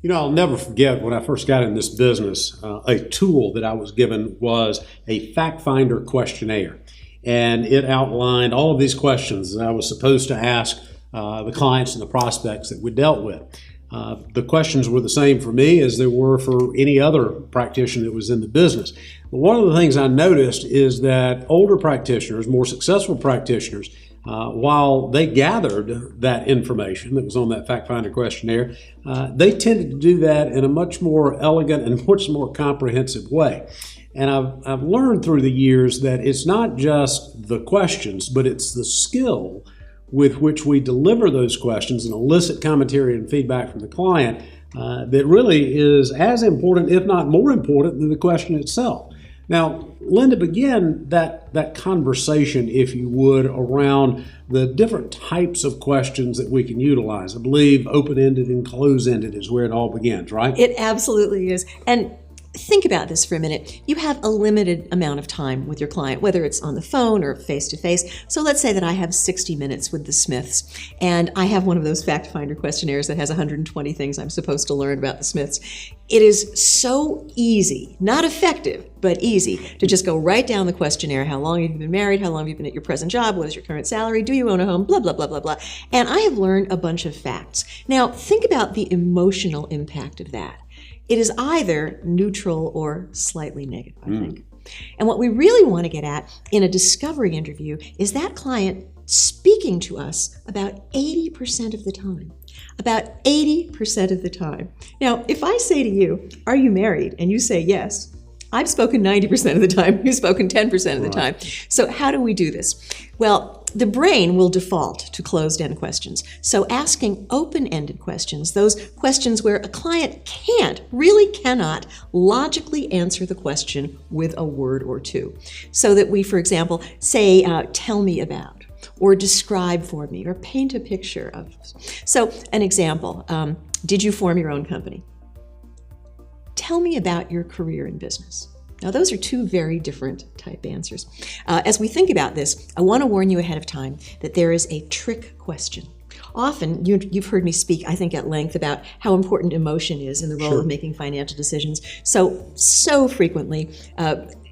I'll never forget when I first got in this business, a tool that I was given was a fact finder questionnaire. And it outlined all of these questions that I was supposed to ask the clients and the prospects that we dealt with. The questions were the same for me as they were for any other practitioner that was in the business. But one of the things I noticed is that older practitioners, more successful practitioners, while they gathered that information that was on that fact finder questionnaire, they tended to do that in a much more elegant and much more comprehensive way. And I've learned through the years that it's not just the questions, but it's the skill with which we deliver those questions and elicit commentary and feedback from the client that really is as important, if not more important, than the question itself. Now, Linda, begin that conversation, if you would, around the different types of questions that we can utilize. I believe open-ended and closed-ended is where it all begins, right? It absolutely is. And think about this for a minute. You have a limited amount of time with your client, whether it's on the phone or face-to-face. So let's say that I have 60 minutes with the Smiths, and I have one of those fact finder questionnaires that has 120 things I'm supposed to learn about the Smiths. It is so easy, not effective, but easy, to just go right down the questionnaire. How long have you been married? How long have you been at your present job? What is your current salary? Do you own a home? Blah, blah, blah, blah, blah. And I have learned a bunch of facts. Now, think about the emotional impact of that. It is either neutral or slightly negative, I think. And what we really want to get at in a discovery interview is that client speaking to us about 80% of the time. About 80% of the time. Now, if I say to you, are you married? And you say yes, I've spoken 90% of the time, you've spoken 10% of the time. So how do we do this? Well, the brain will default to closed-end questions. So asking open-ended questions, those questions where a client really cannot logically answer the question with a word or two. So that we, for example, say, tell me about, or describe for me, or paint a picture of. So an example, did you form your own company? Tell me about your career in business. Now, those are two very different type answers. As we think about this, I want to warn you ahead of time that there is a trick question. Often, you've heard me speak, I think, at length about how important emotion is in the role of making financial decisions. So frequently,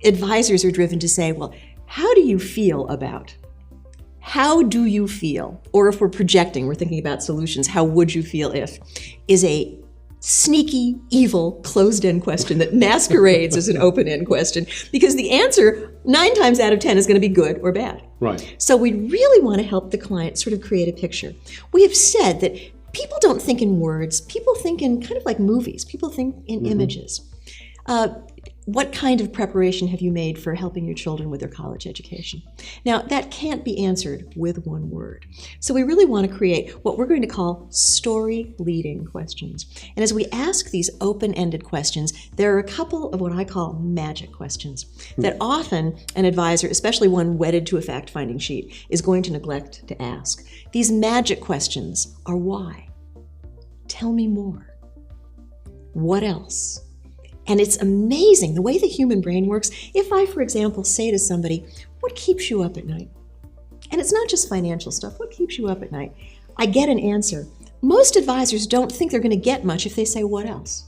advisors are driven to say, well, how do you feel about? How do you feel? Or if we're projecting, we're thinking about solutions, how would you feel if? Is a sneaky, evil, closed-end question that masquerades as an open-end question, because the answer 9 times out of 10 is going to be good or bad. Right. So we really want to help the client sort of create a picture. We have said that people don't think in words, people think in kind of like movies, people think in images. What kind of preparation have you made for helping your children with their college education? Now, that can't be answered with one word. So we really want to create what we're going to call story-leading questions. And as we ask these open-ended questions, there are a couple of what I call magic questions that often an advisor, especially one wedded to a fact-finding sheet, is going to neglect to ask. These magic questions are why? Tell me more. What else? And it's amazing the way the human brain works. If I, for example, say to somebody, what keeps you up at night? And it's not just financial stuff. What keeps you up at night? I get an answer. Most advisors don't think they're going to get much if they say, what else?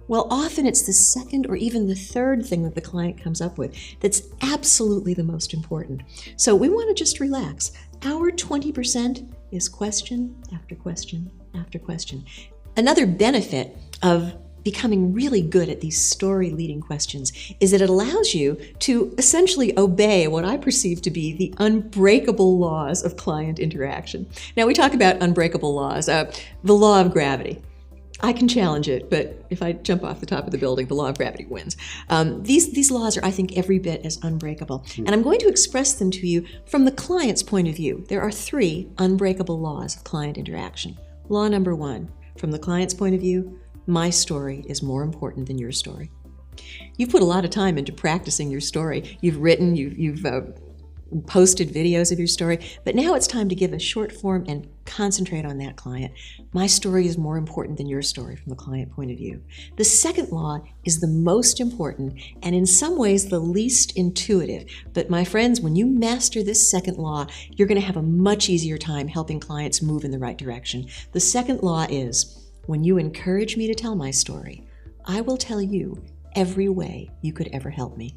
Well, often it's the second or even the third thing that the client comes up with that's absolutely the most important. So we want to just relax. Our 20% is question after question after question. Another benefit of becoming really good at these story-leading questions is that it allows you to essentially obey what I perceive to be the unbreakable laws of client interaction. Now, we talk about unbreakable laws, the law of gravity. I can challenge it, but if I jump off the top of the building, the law of gravity wins. These laws are, I think, every bit as unbreakable. And I'm going to express them to you from the client's point of view. There are 3 unbreakable laws of client interaction. Law number 1, from the client's point of view, my story is more important than your story. You've put a lot of time into practicing your story. You've written, you've posted videos of your story, but now it's time to give a short form and concentrate on that client. My story is more important than your story from the client point of view. The second law is the most important and in some ways the least intuitive. But my friends, when you master this second law, you're going to have a much easier time helping clients move in the right direction. The second law is, When you encourage me to tell my story, I will tell you every way you could ever help me.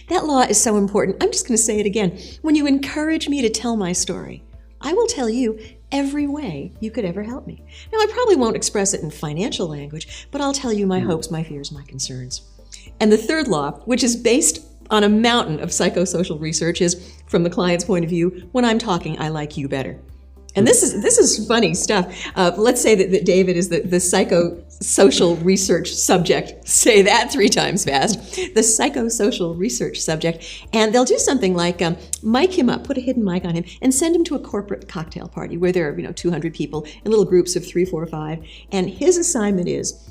That law is so important. I'm just going to say it again. When you encourage me to tell my story, I will tell you every way you could ever help me. Now, I probably won't express it in financial language, but I'll tell you my hopes, my fears, my concerns. And the third law, which is based on a mountain of psychosocial research, is from the client's point of view, when I'm talking, I like you better. And this is funny stuff. Let's say that David is the psychosocial research subject. Say that 3 times fast. The psychosocial research subject. And they'll do something like mic him up, put a hidden mic on him, and send him to a corporate cocktail party where there are 200 people in little groups of 3, 4, 5. And his assignment is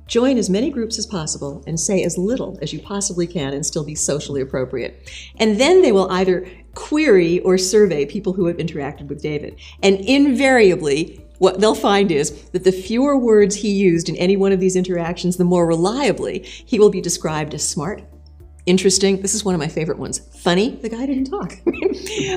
join as many groups as possible and say as little as you possibly can and still be socially appropriate. And then they will either query or survey people who have interacted with David. And invariably, what they'll find is that the fewer words he used in any one of these interactions, the more reliably he will be described as smart, interesting. This is one of my favorite ones. Funny, the guy didn't talk.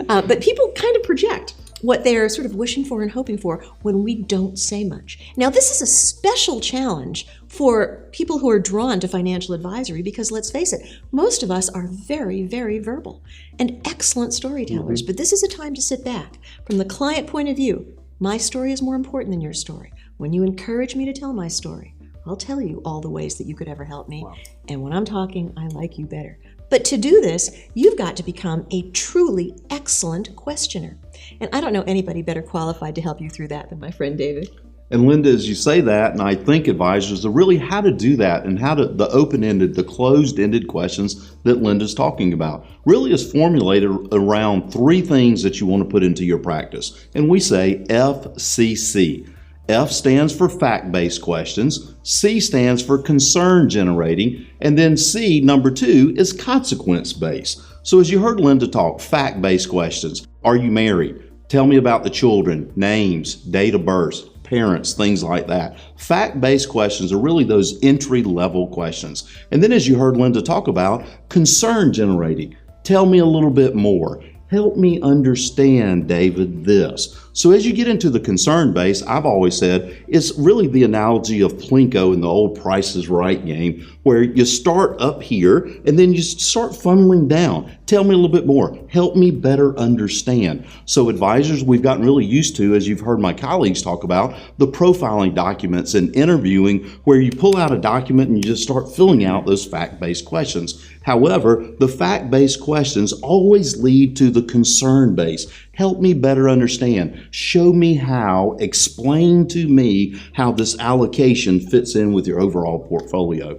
But people kind of project what they're sort of wishing for and hoping for when we don't say much. Now, this is a special challenge for people who are drawn to financial advisory because, let's face it, most of us are very, very verbal and excellent storytellers. But this is a time to sit back. From the client point of view, my story is more important than your story. When you encourage me to tell my story, I'll tell you all the ways that you could ever help me. Wow. And when I'm talking, I like you better. But to do this, you've got to become a truly excellent questioner. And I don't know anybody better qualified to help you through that than my friend David. And Linda, as you say that, and I think advisors are really how to do that and how to, the open-ended, the closed-ended questions that Linda's talking about, really is formulated around 3 things that you want to put into your practice. And we say FCC. F stands for fact-based questions, C stands for concern generating, and then C, number 2, is consequence-based. So as you heard Linda talk, fact-based questions. Are you married? Tell me about the children, names, date of birth, parents, things like that. Fact-based questions are really those entry-level questions. And then as you heard Linda talk about, concern generating. Tell me a little bit more. Help me understand, David, this. So as you get into the concern base, I've always said, it's really the analogy of Plinko in the old Price is Right game, where you start up here and then you start funneling down. Tell me a little bit more. Help me better understand. So advisors, we've gotten really used to, as you've heard my colleagues talk about, the profiling documents and interviewing, where you pull out a document and you just start filling out those fact-based questions. However, the fact-based questions always lead to the concern base. Help me better understand. Show me how. Explain to me how this allocation fits in with your overall portfolio.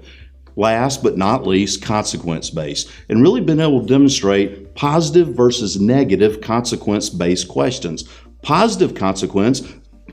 Last but not least, consequence-based, and really been able to demonstrate positive versus negative consequence-based questions. Positive consequence,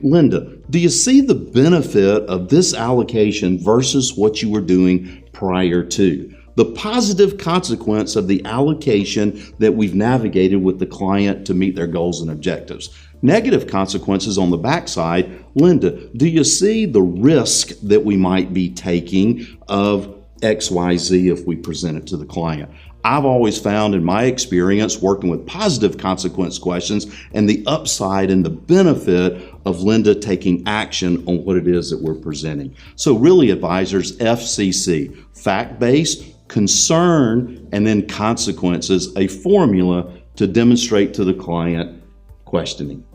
Linda, do you see the benefit of this allocation versus what you were doing prior to? The positive consequence of the allocation that we've navigated with the client to meet their goals and objectives. Negative consequences on the backside, Linda, do you see the risk that we might be taking of XYZ if we present it to the client? I've always found in my experience working with positive consequence questions and the upside and the benefit of Linda taking action on what it is that we're presenting. So really, advisors, FCC, fact-based, concern, and then consequences, a formula to demonstrate to the client questioning.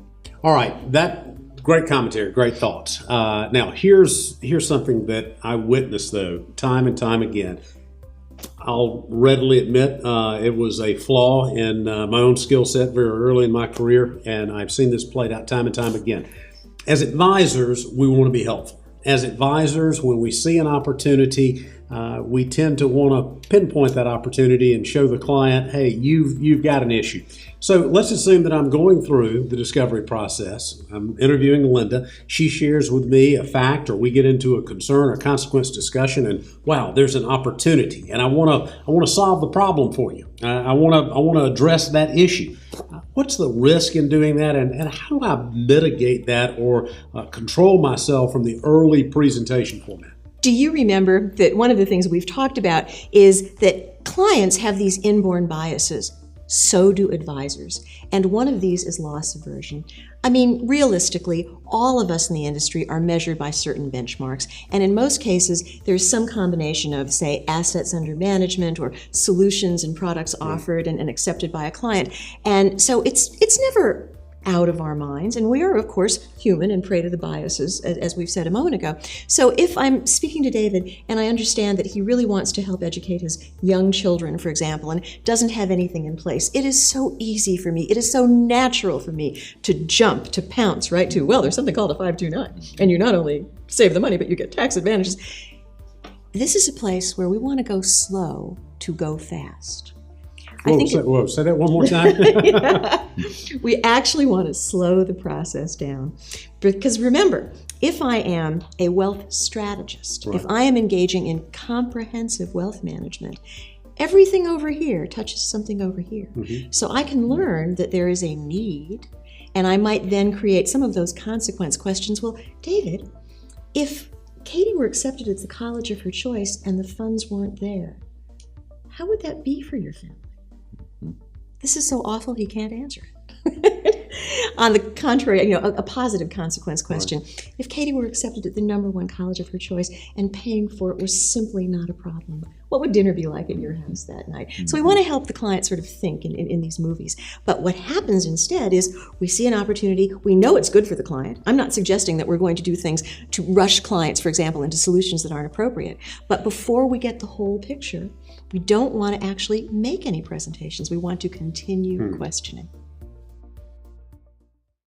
All right, that great commentary, great thoughts. Now, here's something that I witnessed, though, time and time again. I'll readily admit it was a flaw in my own skill set very early in my career, and I've seen this played out time and time again. As advisors, we want to be helpful. As advisors, when we see an opportunity, we tend to want to pinpoint that opportunity and show the client, hey, you've got an issue. So let's assume that I'm going through the discovery process. I'm interviewing Linda. She shares with me a fact, or we get into a concern or consequence discussion, and wow, there's an opportunity, and I want to solve the problem for you. I want to address that issue. What's the risk in doing that, and how do I mitigate that or control myself from the early presentation format? Do you remember that one of the things we've talked about is that clients have these inborn biases? So do advisors. And one of these is loss aversion. I mean, realistically, all of us in the industry are measured by certain benchmarks. And in most cases, there's some combination of, say, assets under management or solutions and products offered and accepted by a client. And so it's never out of our minds. And we are, of course, human and prey to the biases, as we've said a moment ago. So if I'm speaking to David and I understand that he really wants to help educate his young children, for example, and doesn't have anything in place, it is so easy for me, it is so natural for me to jump, to pounce right to, well, there's something called a 529. And you not only save the money, but you get tax advantages. This is a place where we want to go slow to go fast. Say that one more time. We actually want to slow the process down. Because remember, if I am a wealth strategist, if I am engaging in comprehensive wealth management, everything over here touches something over here. So I can learn that there is a need, and I might then create some of those consequence questions. Well, David, if Katie were accepted at the college of her choice and the funds weren't there, how would that be for your family? This is so awful he can't answer it. On the contrary, a positive consequence question. Right. If Katie were accepted at the #1 college of her choice and paying for it was simply not a problem, what would dinner be like at your house that night? So we want to help the client sort of think in these movies. But what happens instead is we see an opportunity, we know it's good for the client. I'm not suggesting that we're going to do things to rush clients, for example, into solutions that aren't appropriate. But before we get the whole picture, we don't want to actually make any presentations. We want to continue questioning.